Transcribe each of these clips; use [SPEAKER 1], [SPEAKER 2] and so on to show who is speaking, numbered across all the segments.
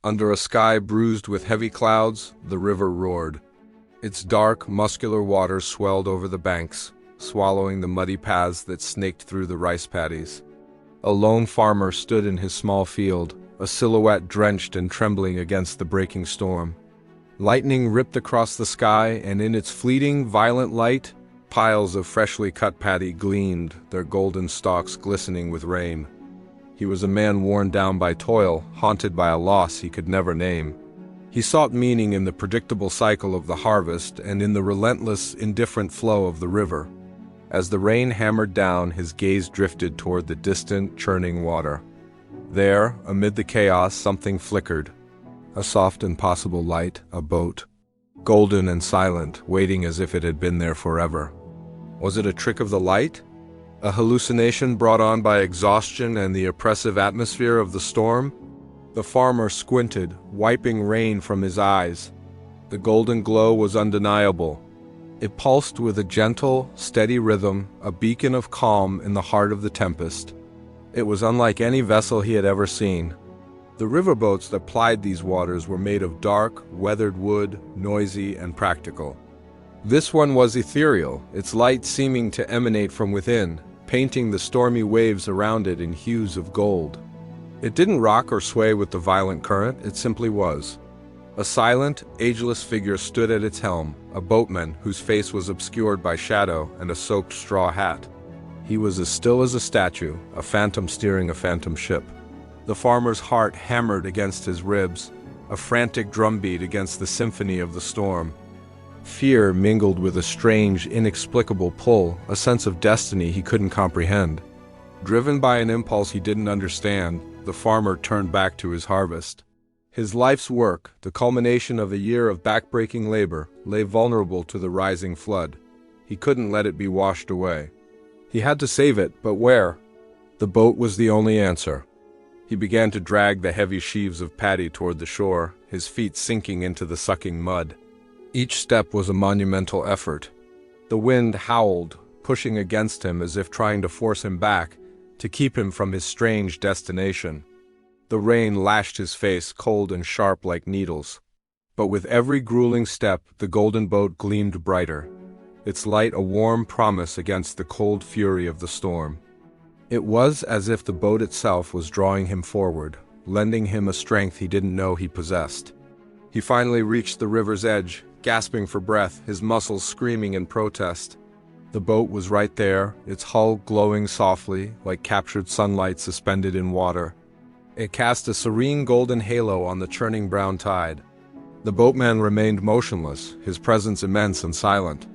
[SPEAKER 1] Under a sky bruised with heavy clouds, the river roared. Its dark, muscular waters swelled over the banks, swallowing the muddy paths that snaked through the rice paddies. A lone farmer stood in his small field, a silhouette drenched and trembling against the breaking storm. Lightning ripped across the sky, and in its fleeting, violent light, piles of freshly cut paddy gleamed, their golden stalks glistening with rain. He was a man worn down by toil, haunted by a loss he could never name. He sought meaning in the predictable cycle of the harvest and in the relentless, indifferent flow of the river. As the rain hammered down, his gaze drifted toward the distant, churning water. There, amid the chaos, something flickered. A soft, impossible light, a boat. Golden and silent, waiting as if it had been there forever. Was it a trick of the light? A hallucination brought on by exhaustion and the oppressive atmosphere of the storm? The farmer squinted, wiping rain from his eyes. The golden glow was undeniable. It pulsed with a gentle, steady rhythm, a beacon of calm in the heart of the tempest. It was unlike any vessel he had ever seen. The riverboats that plied these waters were made of dark, weathered wood, noisy and practical. This one was ethereal, its light seeming to emanate from within, painting the stormy waves around it in hues of gold. It didn't rock or sway with the violent current, it simply was. A silent, ageless figure stood at its helm, a boatman whose face was obscured by shadow and a soaked straw hat. He was as still as a statue, a phantom steering a phantom ship. The farmer's heart hammered against his ribs, a frantic drumbeat against the symphony of the storm. Fear mingled with a strange, inexplicable pull, a sense of destiny he couldn't comprehend. Driven by an impulse he didn't understand, the farmer turned back to his harvest. His life's work, the culmination of a year of backbreaking labor, lay vulnerable to the rising flood. He couldn't let it be washed away. He had to save it, but where? The boat was the only answer. He began to drag the heavy sheaves of paddy toward the shore, his feet sinking into the sucking mud. Each step was a monumental effort. The wind howled, pushing against him as if trying to force him back, to keep him from his strange destination. The rain lashed his face, cold and sharp like needles. But with every grueling step, the golden boat gleamed brighter, its light a warm promise against the cold fury of the storm. It was as if the boat itself was drawing him forward, lending him a strength he didn't know he possessed. He finally reached the river's edge, gasping for breath, his muscles screaming in protest. The boat was right there, its hull glowing softly, like captured sunlight suspended in water. It cast a serene golden halo on the churning brown tide. The boatman remained motionless, his presence immense and silent.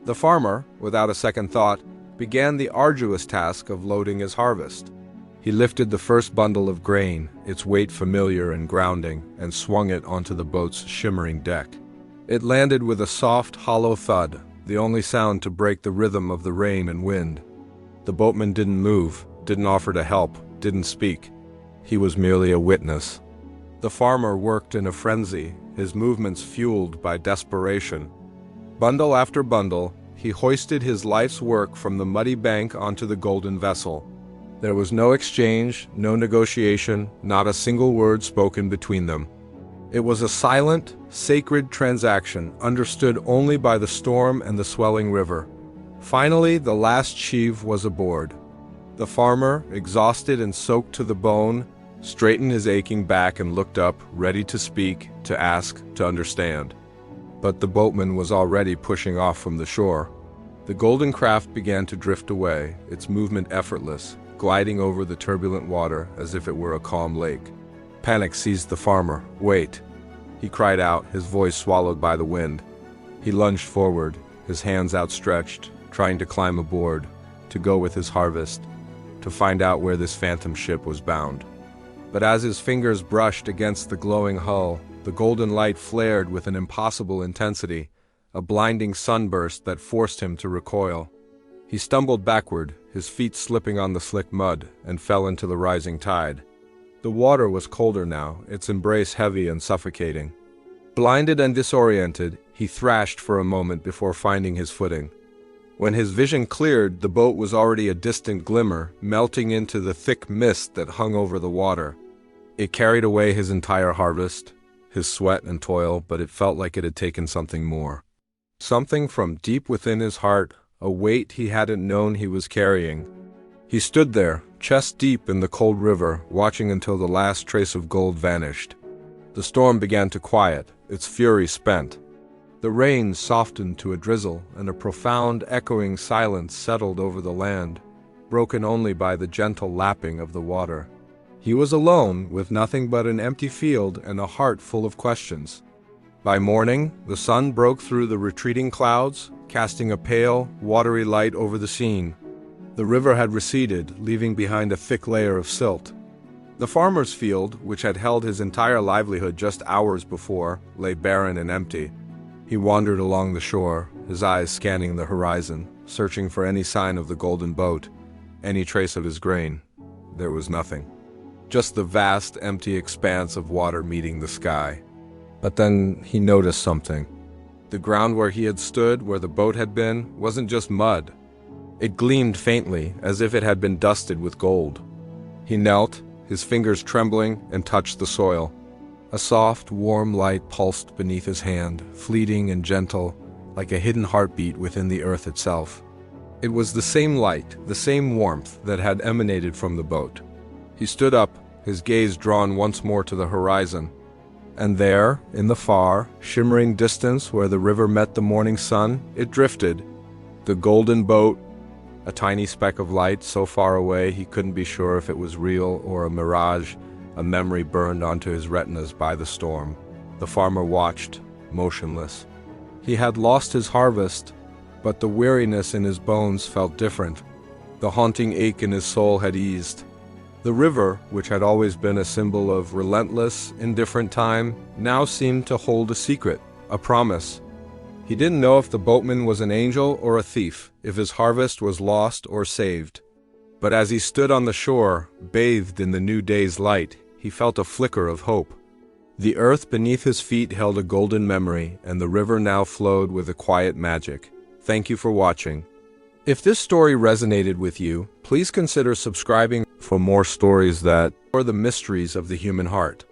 [SPEAKER 1] The farmer, without a second thought, began the arduous task of loading his harvest. He lifted the first bundle of grain, its weight familiar and grounding, and swung it onto the boat's shimmering deck. It landed with a soft, hollow thud, the only sound to break the rhythm of the rain and wind. The boatman didn't move, didn't offer to help, didn't speak. He was merely a witness. The farmer worked in a frenzy, his movements fueled by desperation. Bundle after bundle, he hoisted his life's work from the muddy bank onto the golden vessel. There was no exchange, no negotiation, not a single word spoken between them. It was a silent, sacred transaction, understood only by the storm and the swelling river. Finally, the last sheave was aboard. The farmer, exhausted and soaked to the bone, straightened his aching back and looked up, ready to speak, to ask, to understand. But the boatman was already pushing off from the shore. The golden craft began to drift away, its movement effortless, gliding over the turbulent water as if it were a calm lake. Panic seized the farmer. "Wait!" He cried out, his voice swallowed by the wind. He lunged forward, his hands outstretched, trying to climb aboard, to go with his harvest, to find out where this phantom ship was bound. But as his fingers brushed against the glowing hull, the golden light flared with an impossible intensity, a blinding sunburst that forced him to recoil. He stumbled backward, his feet slipping on the slick mud, and fell into the rising tide. The water was colder now, its embrace heavy and suffocating. Blinded and disoriented, he thrashed for a moment before finding his footing. When his vision cleared, the boat was already a distant glimmer, melting into the thick mist that hung over the water. It carried away his entire harvest, his sweat and toil, but it felt like it had taken something more. Something from deep within his heart, a weight he hadn't known he was carrying. He stood there, chest deep in the cold river, watching until the last trace of gold vanished. The storm began to quiet, its fury spent. The rain softened to a drizzle, and a profound, echoing silence settled over the land, broken only by the gentle lapping of the water. He was alone, with nothing but an empty field and a heart full of questions. By morning, the sun broke through the retreating clouds, casting a pale, watery light over the scene. The river had receded, leaving behind a thick layer of silt. The farmer's field, which had held his entire livelihood just hours before, lay barren and empty. He wandered along the shore, his eyes scanning the horizon, searching for any sign of the golden boat, any trace of his grain. There was nothing. Just the vast, empty expanse of water meeting the sky. But then he noticed something. The ground where he had stood, where the boat had been, wasn't just mud. It gleamed faintly, as if it had been dusted with gold. He knelt, his fingers trembling, and touched the soil. A soft, warm light pulsed beneath his hand, fleeting and gentle, like a hidden heartbeat within the earth itself. It was the same light, the same warmth that had emanated from the boat. He stood up, his gaze drawn once more to the horizon. And there, in the far, shimmering distance where the river met the morning sun, it drifted. The golden boat, a tiny speck of light so far away he couldn't be sure if it was real or a mirage, a memory burned onto his retinas by the storm. The farmer watched, motionless. He had lost his harvest, but the weariness in his bones felt different. The haunting ache in his soul had eased. The river, which had always been a symbol of relentless, indifferent time, now seemed to hold a secret, a promise. He didn't know if the boatman was an angel or a thief, if his harvest was lost or saved. But as he stood on the shore, bathed in the new day's light, he felt a flicker of hope. The earth beneath his feet held a golden memory, and the river now flowed with a quiet magic. Thank you for watching. If this story resonated with you, please consider subscribing for more stories that explore the mysteries of the human heart.